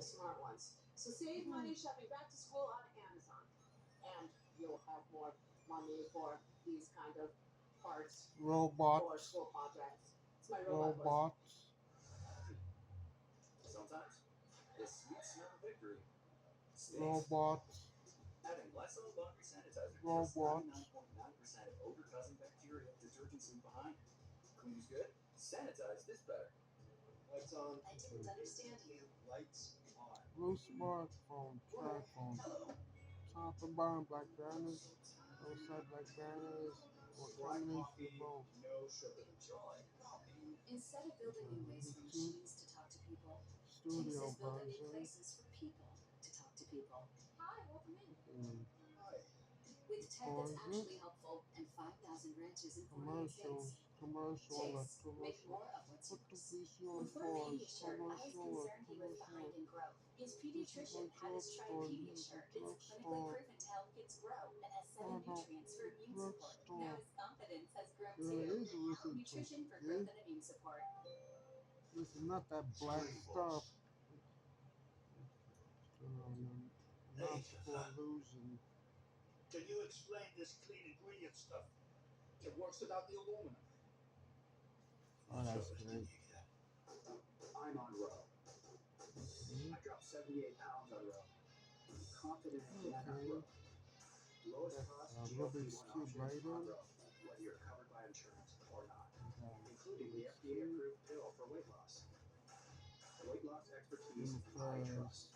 the smart ones. So save money shopping back to school on Amazon. And you'll have more money for these kind of parts for Robots. school projects. It's my robot voice. Robots. Sometimes the sweet smell of victory stinks. Robots. Having Lysol laundry sanitizer kills Robots. 99.9% of odor-causing bacteria detergents leave behind. Cleans good, sanitize this better. Lights on. I didn't understand you. Lights on. Blue smartphone. Track phone. Top and bottom black banners. Outside black banners. Or Black combination coffee, of both. no sugar. Joy coffee. Instead of building new ways for YouTube machines to talk to people, studio Genesis building new version. places for people to talk to people. Hi, welcome in. Hi. With tech that's actually helpful and 5,000 branches in 48 Commercials. states. Commercial. Chase, make Commercial. more of what's Put the yours. VC on Before pause. Pediasure, I was Commercial. concerned he was behind Commercial. in growth. His This is pediatrician a had us try drugstore. This is a Pediasure. It's clinically drugstore. proven to help kids grow and has 7 Not a nutrients for immune support. Now drugstore. his confidence has grown There too. is arithmetic. Nutrition for Okay? growth and immune support. This is not that black stuff. Not for losing. Can you explain this clean ingredient stuff? It works without the aluminum. Oh, that's great. I'm on row. I dropped 78 pounds on row. Confident in that Okay. row. Lowest cost Rubik's GLP-1 Cube options right on in. row, whether you're covered by insurance or not, including the Rubik's Cube. FDA-approved pill for weight loss. Weight loss expertise I Because trust.